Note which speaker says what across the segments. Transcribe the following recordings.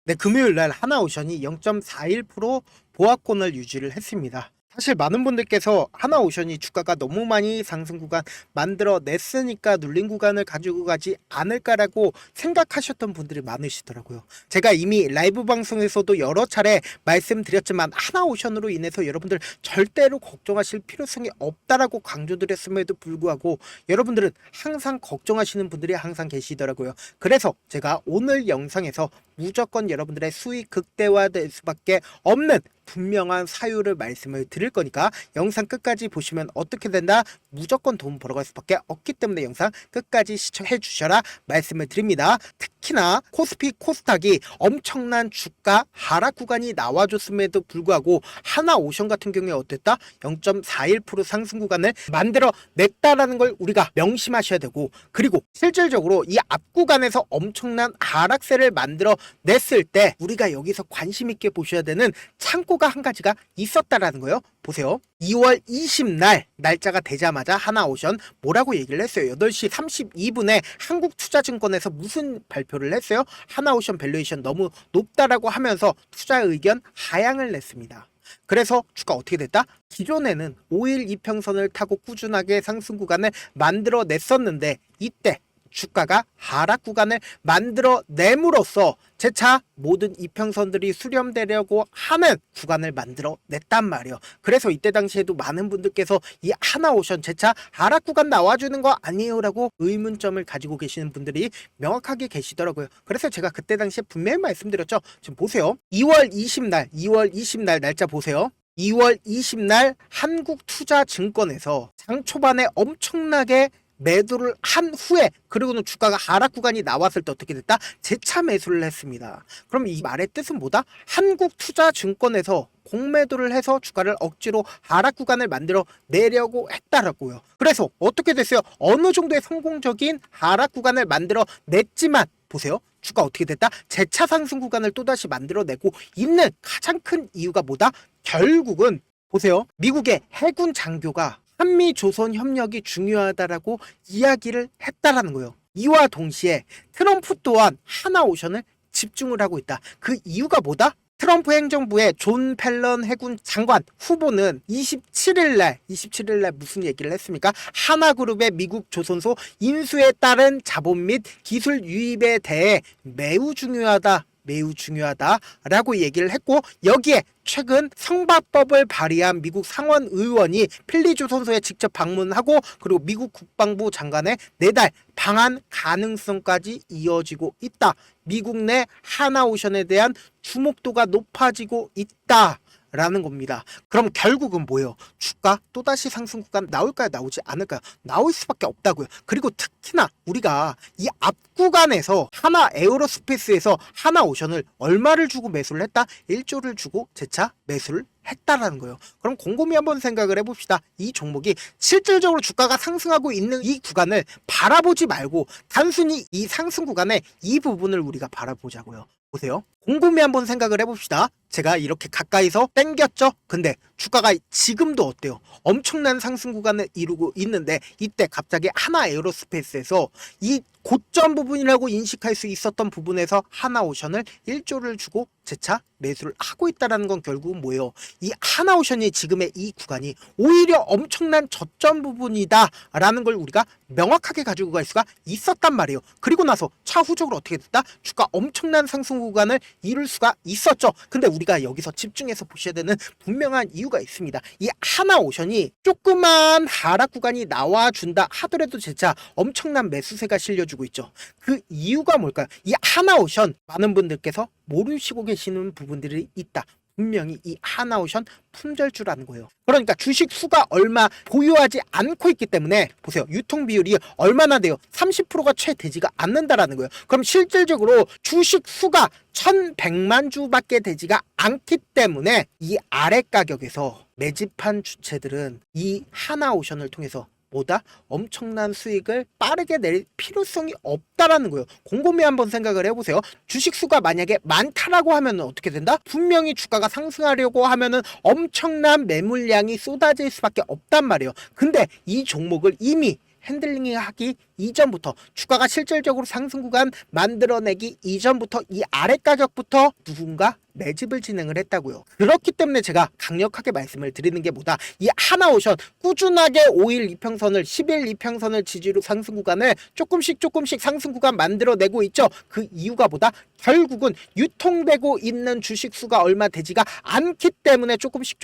Speaker 1: 네, 금요일날 하나오션이 0.41% 보합권을 유지를 했습니다. 사실 많은 분들께서 하나오션이 주가가 너무 많이 상승 구간 만들어냈으니까 눌린 구간을 가지고 가지 않을까라고 생각하셨던 분들이 많으시더라고요. 제가 이미 라이브 방송에서도 여러 차례 말씀드렸지만 하나오션으로 인해서 여러분들 절대로 걱정하실 필요성이 없다라고 강조드렸음에도 불구하고 여러분들은 항상 걱정하시는 분들이 항상 계시더라고요. 그래서 제가 오늘 영상에서 무조건 여러분들의 수익 극대화될 수밖에 없는 분명한 사유를 말씀을 드릴 거니까 영상 끝까지 보시면 어떻게 된다? 무조건 돈 벌어갈 수밖에 없기 때문에 영상 끝까지 시청해 주셔라 말씀을 드립니다. 특히나 코스피 코스닥이 엄청난 주가 하락 구간이 나와줬음에도 불구하고 하나오션 같은 경우에 어땠다? 0.41% 상승 구간을 만들어 냈다라는 걸 우리가 명심하셔야 되고, 그리고 실질적으로 이 앞 구간에서 엄청난 하락세를 만들어 냈을 때 우리가 여기서 관심 있게 보셔야 되는 창고가 한 가지가 있었다라는 거예요. 보세요. 2월 20날 날짜가 되자마자 하나오션 뭐라고 얘기를 했어요? 8시 32분에 한국투자증권에서 무슨 발표를 했어요? 하나오션 밸류에이션 너무 높다라고 하면서 투자 의견 하향을 냈습니다. 그래서 주가 어떻게 됐다? 기존에는 5일 이평선을 타고 꾸준하게 상승 구간을 만들어 냈었는데 이때 주가가 하락 구간을 만들어냄으로써 재차 모든 이평선들이 수렴되려고 하는 구간을 만들어 냈단 말이에요. 그래서 이때 당시에도 많은 분들께서 이 하나오션 재차 하락 구간 나와주는 거 아니에요? 라고 의문점을 가지고 계시는 분들이 명확하게 계시더라고요. 그래서 제가 그때 당시에 분명히 말씀드렸죠. 지금 보세요. 2월 20날 날짜 보세요. 2월 20날 한국투자증권에서 장 초반에 엄청나게 매도를 한 후에, 그리고는 주가가 하락 구간이 나왔을 때 어떻게 됐다? 재차 매수를 했습니다. 그럼 이 말의 뜻은 뭐다? 한국투자증권에서 공매도를 해서 주가를 억지로 하락 구간을 만들어 내려고 했다라고요. 그래서 어떻게 됐어요? 어느 정도의 성공적인 하락 구간을 만들어 냈지만 보세요. 주가 어떻게 됐다? 재차 상승 구간을 또다시 만들어내고 있는 가장 큰 이유가 뭐다? 결국은 보세요. 미국의 해군 장교가 한미 조선 협력이 중요하다라고 이야기를 했다라는 거예요. 이와 동시에 트럼프 또한 하나오션을 집중을 하고 있다. 그 이유가 뭐다? 트럼프 행정부의 존 펠런 해군 장관 후보는 27일날 무슨 얘기를 했습니까? 하나그룹의 미국 조선소 인수에 따른 자본 및 기술 유입에 대해 매우 중요하다라고 얘기를 했고, 여기에 최근 성바법을 발의한 미국 상원 의원이 필리조선소에 직접 방문하고, 그리고 미국 국방부 장관의 내달 방한 가능성까지 이어지고 있다. 미국 내 하나오션에 대한 주목도가 높아지고 있다 라는 겁니다. 그럼 결국은 뭐예요? 주가 또다시 상승 구간 나올까요? 나오지 않을까요? 나올 수밖에 없다고요. 그리고 특히나 우리가 이 앞 구간에서 하나 에어로스페이스에서 하나오션을 얼마를 주고 매수를 했다? 1조를 주고 재차 매수를 했다라는 거예요. 그럼 곰곰이 한번 생각을 해봅시다. 이 종목이 실질적으로 주가가 상승하고 있는 이 구간을 바라보지 말고 단순히 이 상승 구간의 이 부분을 우리가 바라보자고요. 보세요. 곰곰이 한번 생각을 해봅시다. 제가 이렇게 가까이서 당겼죠? 근데 주가가 지금도 어때요? 엄청난 상승 구간을 이루고 있는데 이때 갑자기 하나 에어로스페이스에서 이 고점 부분이라고 인식할 수 있었던 부분에서 하나오션을 1조를 주고 재차 매수를 하고 있다는 건 결국은 뭐예요? 이 하나오션이 지금의 이 구간이 오히려 엄청난 저점 부분이다 라는 걸 우리가 명확하게 가지고 갈 수가 있었단 말이에요. 그리고 나서 차후적으로 어떻게 됐다? 주가 엄청난 상승 구간을 이룰 수가 있었죠. 근데 우리가 여기서 집중해서 보셔야 되는 분명한 이유가 있습니다. 이 하나오션이 조그만 하락 구간이 나와준다 하더라도 재차 엄청난 매수세가 실려주고 있죠. 그 이유가 뭘까요? 이 하나오션 많은 분들께서 모르시고 계시는 부분들이 있다. 분명히 이 하나오션 품절주라는 거예요. 그러니까 주식 수가 얼마 보유하지 않고 있기 때문에 보세요. 유통 비율이 얼마나 돼요? 30%가 채 되지가 않는다라는 거예요. 그럼 실질적으로 주식 수가 1100만 주밖에 되지가 않기 때문에 이 아래 가격에서 매집한 주체들은 이 하나오션을 통해서 보다 엄청난 수익을 빠르게 낼 필요성이 없다라는 거예요. 곰곰이 한번 생각을 해보세요. 주식 수가 만약에 많다라고 하면 어떻게 된다? 분명히 주가가 상승하려고 하면은 엄청난 매물량이 쏟아질 수밖에 없단 말이에요. 근데 이 종목을 이미 핸들링이 하기 이전부터, 주가가 실질적으로 상승 구간 만들어내기 이전부터 이 아래 가격부터 누군가 매집을 진행을 했다고요. 그렇기 때문에 제가 강력하게 말씀을 드리는 게 뭐다, 이 하나오션 꾸준하게 5일 이평선을 10일 이평선을 지지로 상승 구간을 조금씩 상승 구간 만들어내고 있죠. 그 이유가 뭐다, 결국은 유통되고 있는 주식 수가 얼마 되지가 않기 때문에 조금씩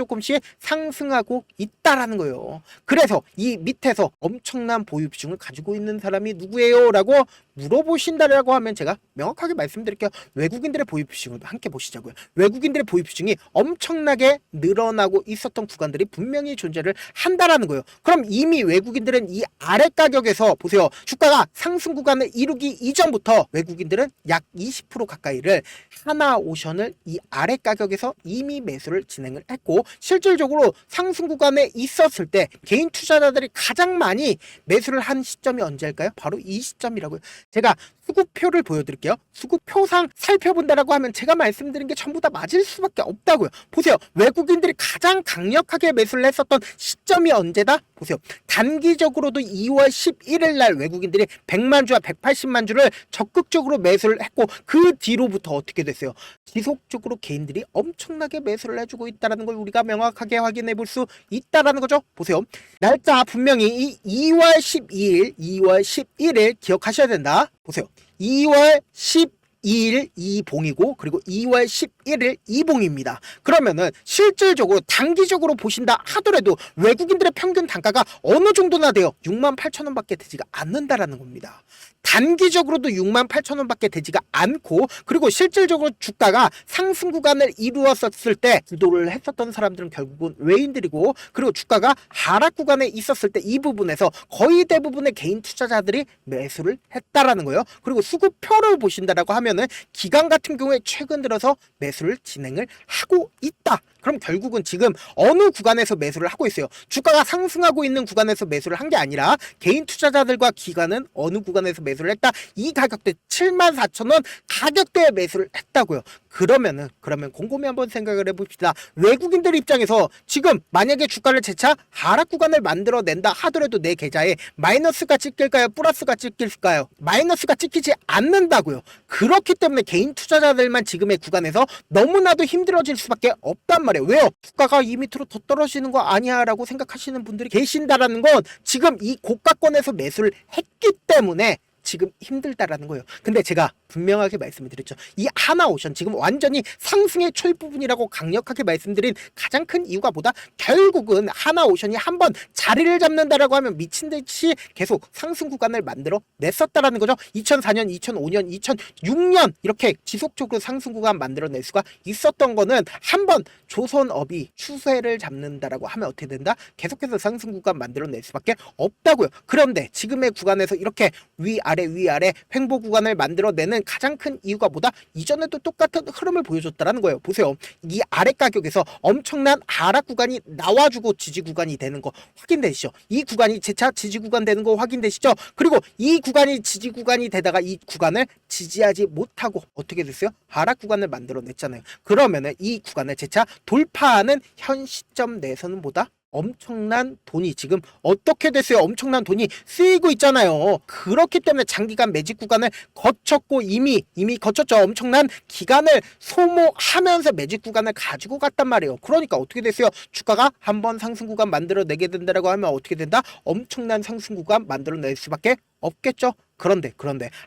Speaker 1: 상승하고 있다라는 거예요. 그래서 이 밑에서 엄청난 보유 비중을 가지고 있는 사람이 누구예요? 라고 물어보신다라고 하면 제가 명확하게 말씀드릴게요. 외국인들의 보유 비중을 함께 보시자고요. 외국인들의 보유 비중이 엄청나게 늘어나고 있었던 구간들이 분명히 존재를 한다라는 거예요. 그럼 이미 외국인들은 이 아래 가격에서 보세요. 주가가 상승 구간을 이루기 이전부터 외국인들은 약 20% 가까이를 하나오션을 이 아래 가격에서 이미 매수를 진행을 했고, 실질적으로 상승 구간에 있었을 때 개인 투자자들이 가장 많이 매수를 한 시점이 언제일까요? 바로 이 시점이라고요. 제가 수급표를 보여드릴게요. 수급표상 살펴본다라고 하면 제가 말씀드린 게 전부 다 맞을 수밖에 없다고요. 보세요. 외국인들이 가장 강력하게 매수를 했었던 시점이 언제다? 보세요. 단기적으로도 2월 11일 날 외국인들이 100만 주와 180만 주를 적극적으로 매수를 했고, 그 뒤로부터 어떻게 됐어요? 지속적으로 개인들이 엄청나게 매수를 해주고 있다는 걸 우리가 명확하게 확인해 볼 수 있다는 거죠. 보세요. 날짜 분명히 이 2월 11일 기억하셔야 된다. 보세요. 2월 12일 이봉이고, 그리고 2월 11일 이봉입니다. 그러면은 실질적으로 단기적으로 보신다 하더라도 외국인들의 평균 단가가 어느 정도나 돼요? 68,000원 밖에 되지가 않는다라는 겁니다. 단기적으로도 68,000원 밖에 되지가 않고, 그리고 실질적으로 주가가 상승 구간을 이루었을 때 주도를 했었던 사람들은 결국은 외인들이고, 그리고 주가가 하락 구간에 있었을 때 이 부분에서 거의 대부분의 개인 투자자들이 매수를 했다라는 거예요. 그리고 수급표를 보신다라고 하면은 기관 같은 경우에 최근 들어서 매수를 진행을 하고 있다. 그럼 결국은 지금 어느 구간에서 매수를 하고 있어요? 주가가 상승하고 있는 구간에서 매수를 한 게 아니라 개인 투자자들과 기관은 어느 구간에서 매수를 했다? 이 가격대 74,000원 가격대에 매수를 했다고요. 그러면 곰곰이 한번 생각을 해봅시다. 외국인들 입장에서 지금 만약에 주가를 재차 하락 구간을 만들어낸다 하더라도 내 계좌에 마이너스가 찍힐까요? 플러스가 찍힐까요? 마이너스가 찍히지 않는다고요. 그렇기 때문에 개인 투자자들만 지금의 구간에서 너무나도 힘들어질 수밖에 없단 말이에요. 왜요? 주가가 이 밑으로 더 떨어지는 거 아니야 라고 생각하시는 분들이 계신다라는 건 지금 이 고가권에서 매수를 했기 때문에 지금 힘들다라는 거예요. 근데 제가 분명하게 말씀을 드렸죠. 이 하나오션 지금 완전히 상승의 초입부분이라고 강력하게 말씀드린 가장 큰 이유가 뭐다? 결국은 하나오션이 한번 자리를 잡는다라고 하면 미친듯이 계속 상승 구간을 만들어 냈었다라는 거죠. 2004년, 2005년, 2006년 이렇게 지속적으로 상승 구간 만들어낼 수가 있었던 거는 한번 조선업이 추세를 잡는다라고 하면 어떻게 된다? 계속해서 상승 구간 만들어낼 수밖에 없다고요. 그런데 지금의 구간에서 이렇게 위아래 횡보 구간을 만들어내는 가장 큰 이유가 뭐다? 이전에도 똑같은 흐름을 보여줬다라는 거예요. 보세요. 이 아래 가격에서 엄청난 하락 구간이 나와주고 지지 구간이 되는 거 확인되시죠? 이 구간이 재차 지지 구간 되는 거 확인되시죠? 그리고 이 구간이 지지 구간이 되다가 이 구간을 지지하지 못하고 어떻게 됐어요? 하락 구간을 만들어냈잖아요. 그러면은 이 구간을 재차 돌파하는 현 시점 내에서는 뭐다? 엄청난 돈이 지금 어떻게 됐어요? 엄청난 돈이 쓰이고 있잖아요. 그렇기 때문에 장기간 매집 구간을 거쳤고 이미 거쳤죠. 엄청난 기간을 소모하면서 매집 구간을 가지고 갔단 말이에요. 그러니까 어떻게 됐어요? 주가가 한번 상승 구간 만들어내게 된다라고 하면 어떻게 된다? 엄청난 상승 구간 만들어낼 수밖에 없겠죠. 그런데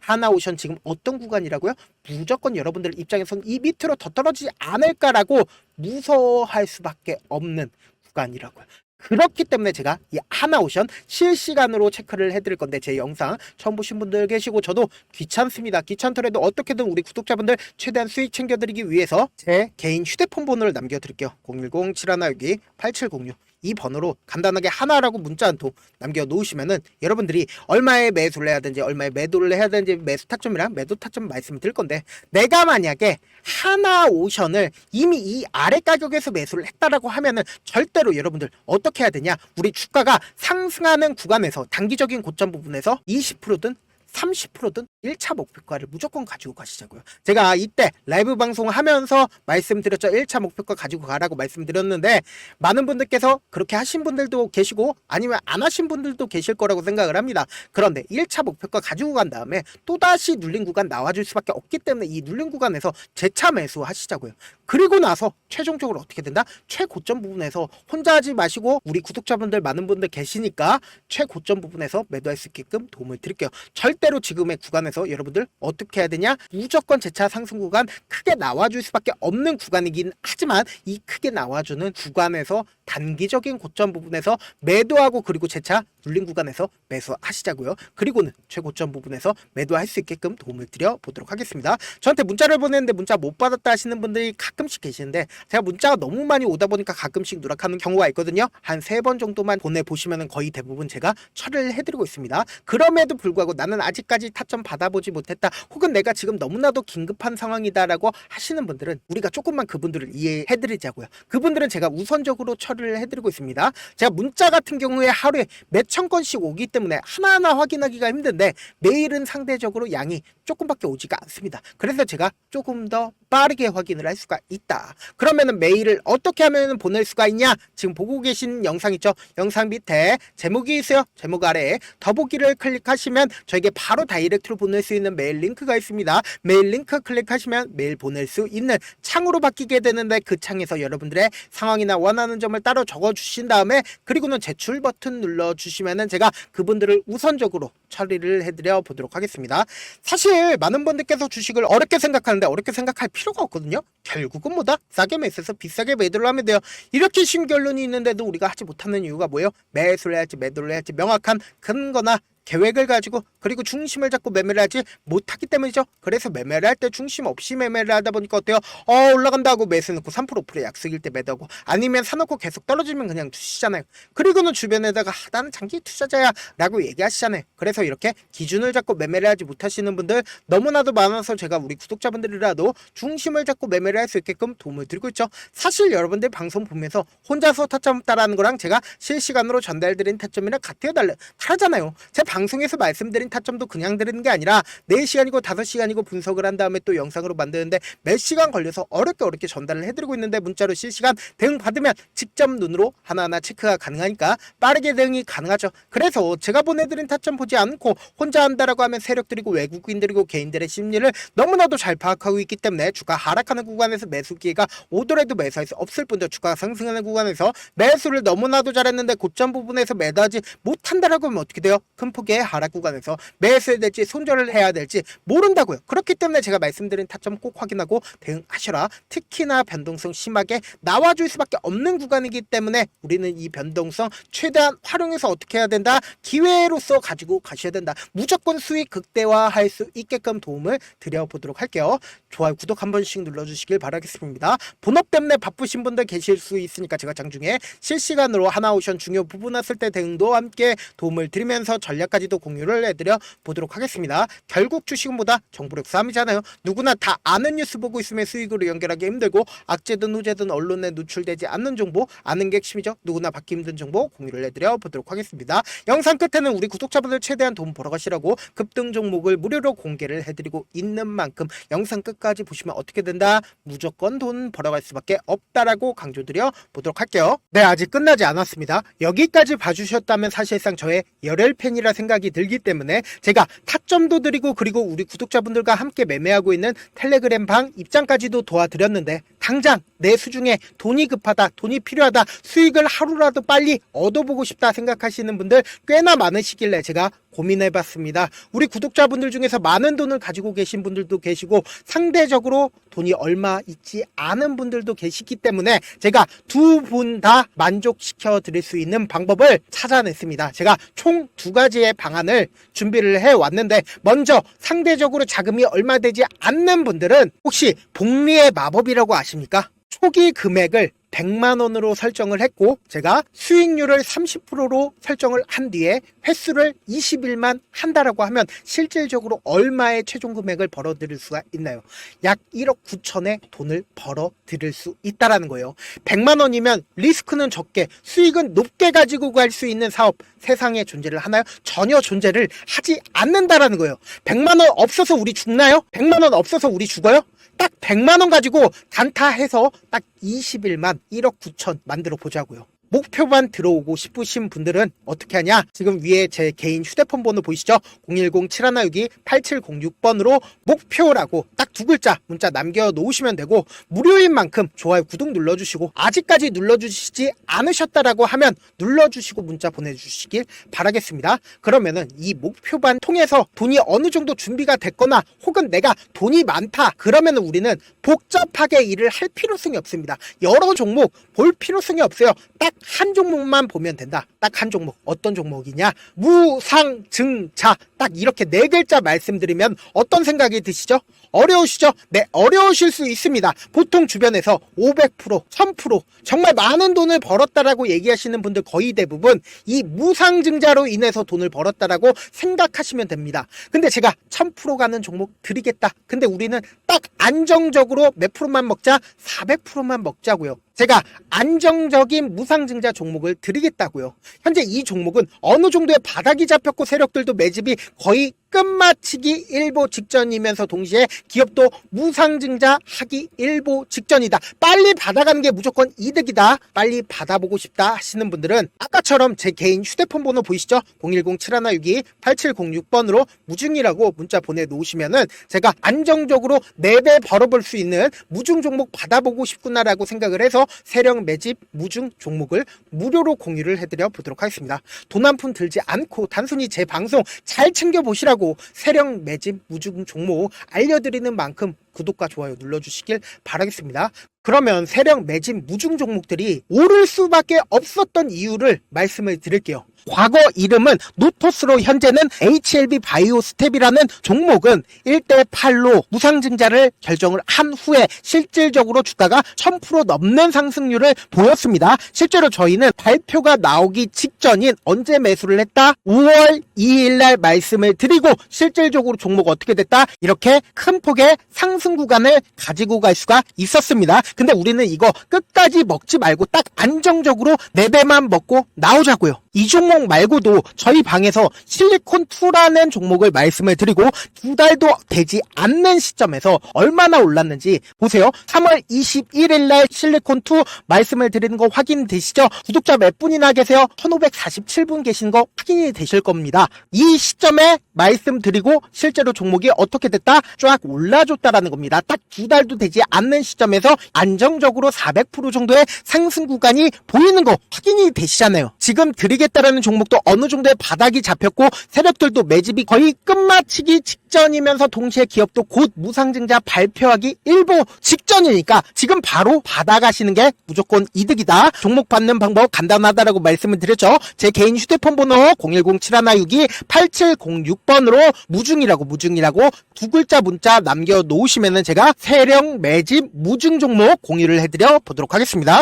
Speaker 1: 하나오션 지금 어떤 구간이라고요? 무조건 여러분들 입장에서는 이 밑으로 더 떨어지지 않을까라고 무서워할 수밖에 없는 구간이라고요. 그렇기 때문에 제가 이 하나오션 실시간으로 체크를 해드릴 건데, 제 영상 처음 보신 분들 계시고 저도 귀찮습니다. 귀찮더라도 어떻게든 우리 구독자분들 최대한 수익 챙겨드리기 위해서 제 개인 휴대폰 번호를 남겨드릴게요. 010-7162-8706 이 번호로 간단하게 하나라고 문자 한 통 남겨놓으시면은 여러분들이 얼마에 매수를 해야 되는지, 얼마에 매도를 해야 되는지 매수 타점이랑 매도 타점 말씀을 드릴 건데, 내가 만약에 하나오션을 이미 이 아래 가격에서 매수를 했다라고 하면은 절대로 여러분들 어떻게 해야 되냐? 우리 주가가 상승하는 구간에서 단기적인 고점 부분에서 20%든 30%든 1차 목표가를 무조건 가지고 가시자고요. 제가 이때 라이브 방송하면서 말씀드렸죠. 1차 목표가 가지고 가라고 말씀드렸는데 많은 분들께서 그렇게 하신 분들도 계시고 아니면 안 하신 분들도 계실 거라고 생각을 합니다. 그런데 1차 목표가 가지고 간 다음에 또다시 눌린 구간 나와줄 수밖에 없기 때문에 이 눌린 구간에서 재차 매수 하시자고요. 그리고 나서 최종적으로 어떻게 된다? 최고점 부분에서 혼자 하지 마시고 우리 구독자분들 많은 분들 계시니까 최고점 부분에서 매도할 수 있게끔 도움을 드릴게요. 절대로 지금의 구간에서 여러분들 어떻게 해야 되냐? 무조건 재차 상승 구간 크게 나와줄 수밖에 없는 구간이긴 하지만 이 크게 나와주는 구간에서 단기적인 고점 부분에서 매도하고 그리고 재차 눌린 구간에서 매수하시자고요. 그리고는 최고점 부분에서 매도할 수 있게끔 도움을 드려 보도록 하겠습니다. 저한테 문자를 보냈는데 문자 못 받았다 하시는 분들이 가끔씩 계시는데 제가 문자가 너무 많이 오다 보니까 가끔씩 누락하는 경우가 있거든요. 한 3번 정도만 보내보시면 거의 대부분 제가 처리를 해드리고 있습니다. 그럼에도 불구하고 나는 아직까지 타점 받아보지 못했다 혹은 내가 지금 너무나도 긴급한 상황이다 라고 하시는 분들은 우리가 조금만 그분들을 이해해드리자고요. 그분들은 제가 우선적으로 처리를 해드리고 있습니다. 제가 문자 같은 경우에 하루에 몇천 건씩 오기 때문에 하나하나 확인하기가 힘든데 매일은 상대적으로 양이 조금밖에 오지가 않습니다. 그래서 제가 조금 더 빠르게 확인을 할 수가 있다. 그러면은 메일을 어떻게 하면 보낼 수가 있냐? 지금 보고 계신 영상 있죠? 영상 밑에 제목이 있어요. 제목 아래에 더보기를 클릭하시면 저에게 바로 다이렉트로 보낼 수 있는 메일 링크가 있습니다. 메일 링크 클릭하시면 메일 보낼 수 있는 창으로 바뀌게 되는데 그 창에서 여러분들의 상황이나 원하는 점을 따로 적어주신 다음에 그리고는 제출 버튼 눌러주시면은 제가 그분들을 우선적으로 처리를 해드려 보도록 하겠습니다. 사실 많은 분들께서 주식을 어렵게 생각하는데 어렵게 생각할 필요가 없거든요. 결국은 뭐다? 싸게 매수해서 비싸게 매도를 하면 돼요. 이렇게 쉬운 결론이 있는데도 우리가 하지 못하는 이유가 뭐예요? 매수를 해야지 매도를 해야지 명확한 근거나 계획을 가지고 그리고 중심을 잡고 매매를 하지 못하기 때문이죠. 그래서 매매를 할 때 중심 없이 매매를 하다 보니까 어때요? 올라간다 하고 매수 넣고 3% 5% 약속일 때 매도하고 아니면 사놓고 계속 떨어지면 그냥 두시잖아요. 그리고는 주변에다가 나는 장기 투자자야 라고 얘기하시잖아요. 그래서 이렇게 기준을 잡고 매매를 하지 못하시는 분들 너무나도 많아서 제가 우리 구독자분들이라도 중심을 잡고 매매를 할 수 있게끔 도움을 드리고 있죠. 사실 여러분들 방송 보면서 혼자서 타점 따라하는 거랑 제가 실시간으로 전달드린 타점이랑 같아요 다르잖아요. 제 방송에서 말씀드린 타점도 그냥 드리는 게 아니라 4시간이고 5시간이고 분석을 한 다음에 또 영상으로 만드는데 몇 시간 걸려서 어렵게 전달을 해드리고 있는데 문자로 실시간 대응 받으면 직접 눈으로 하나하나 체크가 가능하니까 빠르게 대응이 가능하죠. 그래서 제가 보내드린 타점 보지 않고 혼자 한다라고 하면 세력들이고 외국인들이고 개인들의 심리를 너무나도 잘 파악하고 있기 때문에 주가 하락하는 구간에서 매수 기회가 오더라도 매수할 수 없을 뿐더러 주가가 상승하는 구간에서 매수를 너무나도 잘했는데 고점 부분에서 매도하지 못한다라고 하면 어떻게 돼요? 큰 폭의 하락 구간에서 매수해야 될지 손절을 해야 될지 모른다고요. 그렇기 때문에 제가 말씀드린 타점 꼭 확인하고 대응하셔라. 특히나 변동성 심하게 나와줄 수밖에 없는 구간이기 때문에 우리는 이 변동성 최대한 활용해서 어떻게 해야 된다? 기회로서 가지고 가셔야 된다. 무조건 수익 극대화할 수 있게끔 도움을 드려보도록 할게요. 좋아요, 구독 한 번씩 눌러주시길 바라겠습니다. 본업 때문에 바쁘신 분들 계실 수 있으니까 제가 장중에 실시간으로 하나오션 중요 부분 왔을 때 대응도 함께 도움을 드리면서 전략까지도 공유를 해드려 보도록 하겠습니다. 결국 주식은 뭐다? 정보력 싸움이잖아요. 누구나 다 아는 뉴스 보고 있으면 수익으로 연결하기 힘들고 악재든 후재든 언론에 노출되지 않는 정보 아는 게 핵심이죠. 누구나 받기 힘든 정보 공유를 해드려 보도록 하겠습니다. 영상 끝에는 우리 구독자분들 최대한 돈 벌어가시라고 급등 종목을 무료로 공개를 해드리고 있는 만큼 영상 끝까지 보시면 어떻게 된다? 무조건 돈 벌어갈 수밖에 없다라고 강조드려 보도록 할게요. 네, 아직 끝나지 않았습니다. 여기까지 봐주셨다면 사실상 저의 열혈 팬이라 생각이 들기 때문에 제가 타점도 드리고 그리고 우리 구독자분들과 함께 매매하고 있는 텔레그램 방 입장까지도 도와드렸는데 당장 내 수중에 돈이 급하다, 돈이 필요하다, 수익을 하루라도 빨리 얻어보고 싶다 생각하시는 분들 꽤나 많으시길래 제가 고민해봤습니다. 우리 구독자분들 중에서 많은 돈을 가지고 계신 분들도 계시고 상대적으로 돈이 얼마 있지 않은 분들도 계시기 때문에 제가 두 분 다 만족시켜 드릴 수 있는 방법을 찾아냈습니다. 제가 총 2가지의 방안을 준비를 해왔는데 먼저 상대적으로 자금이 얼마 되지 않는 분들은 혹시 복리의 마법이라고 아십니까? 초기 금액을 100만 원으로 설정을 했고 제가 수익률을 30%로 설정을 한 뒤에 횟수를 20일만 한다라고 하면 실질적으로 얼마의 최종 금액을 벌어들일 수가 있나요? 약 1억 9천의 돈을 벌어들일 수 있다라는 거예요. 100만 원이면 리스크는 적게 수익은 높게 가지고 갈 수 있는 사업 세상에 존재를 하나요? 전혀 존재를 하지 않는다라는 거예요. 100만 원 없어서 우리 죽나요? 100만 원 없어서 우리 죽어요? 딱 100만 원 가지고 단타해서 딱 20일만 1억 9천 만들어 보자고요. 목표만 들어오고 싶으신 분들은 어떻게 하냐? 지금 위에 제 개인 휴대폰 번호 보이시죠? 010-7162-8706번으로 목표라고 딱 두 글자 문자 남겨놓으시면 되고 무료인 만큼 좋아요, 구독 눌러주시고 아직까지 눌러주시지 않으셨다라고 하면 눌러주시고 문자 보내주시길 바라겠습니다. 그러면은 이 목표반 통해서 돈이 어느 정도 준비가 됐거나 혹은 내가 돈이 많다 그러면은 우리는 복잡하게 일을 할 필요성이 없습니다. 여러 종목 볼 필요성이 없어요. 딱 한 종목만 보면 된다. 딱 한 종목. 어떤 종목이냐? 무상증자. 딱 이렇게 네 글자 말씀드리면 어떤 생각이 드시죠? 어려우시죠? 네, 어려우실 수 있습니다. 보통 주변에서 500%, 1000% 정말 많은 돈을 벌었다라고 얘기하시는 분들 거의 대부분 이 무상증자로 인해서 돈을 벌었다라고 생각하시면 됩니다. 근데 제가 1000% 가는 종목 드리겠다. 근데 우리는 딱 안정적으로 몇 프로만 먹자? 400%만 먹자고요. 제가 안정적인 무상증자 종목을 드리겠다고요. 현재 이 종목은 어느 정도의 바닥이 잡혔고 세력들도 매집이 거의 끝마치기 일보 직전이면서 동시에 기업도 무상증자 하기 일보 직전이다. 빨리 받아가는 게 무조건 이득이다. 빨리 받아보고 싶다 하시는 분들은 아까처럼 제 개인 휴대폰 번호 보이시죠? 010-7162-8706번으로 무중이라고 문자 보내놓으시면은 제가 안정적으로 4배 벌어볼 수 있는 무중 종목 받아보고 싶구나라고 생각을 해서 세력 매집 무중 종목을 무료로 공유를 해드려 보도록 하겠습니다. 돈 한 푼 들지 않고 단순히 제 방송 잘 챙겨보시라고 세력 매집 무중 종목 알려드리는 만큼 구독과 좋아요 눌러주시길 바라겠습니다. 그러면 세력 매집 무중 종목들이 오를 수밖에 없었던 이유를 말씀을 드릴게요. 과거 이름은 노토스로 현재는 HLB 바이오스텝이라는 종목은 1대8로 무상증자를 결정을 한 후에 실질적으로 주가가 1000% 넘는 상승률을 보였습니다. 실제로 저희는 발표가 나오기 직전인 언제 매수를 했다? 5월 2일날 말씀을 드리고 실질적으로 종목 어떻게 됐다? 이렇게 큰 폭의 상승 구간을 가지고 갈 수가 있었습니다. 근데 우리는 이거 끝까지 먹지 말고 딱 안정적으로 4배만 먹고 나오자고요. 이 종목 말고도 저희 방에서 실리콘2라는 종목을 말씀을 드리고 2달도 되지 않는 시점에서 얼마나 올랐는지 보세요. 3월 21일 날 실리콘2 말씀을 드리는 거 확인되시죠? 구독자 몇 분이나 계세요? 1547분 계신 거 확인이 되실 겁니다. 이 시점에 말씀드리고 실제로 종목이 어떻게 됐다? 쫙 올라줬다라는 겁니다. 딱 2달도 되지 않는 시점에서 안정적으로 400% 정도의 상승 구간이 보이는 거 확인이 되시잖아요. 지금 드리겠다라는 종목도 어느 정도의 바닥이 잡혔고 세력들도 매집이 거의 끝마치기 직전이면서 동시에 기업도 곧 무상증자 발표하기 일보 직전이니까 지금 바로 받아가시는 게 무조건 이득이다. 종목 받는 방법 간단하다라고 말씀을 드렸죠. 제 개인 휴대폰 번호 010-7162-8706번으로 무중이라고 두 글자 문자 남겨놓으시면은 제가 세력 매집 무중 종목 공유를 해드려 보도록 하겠습니다.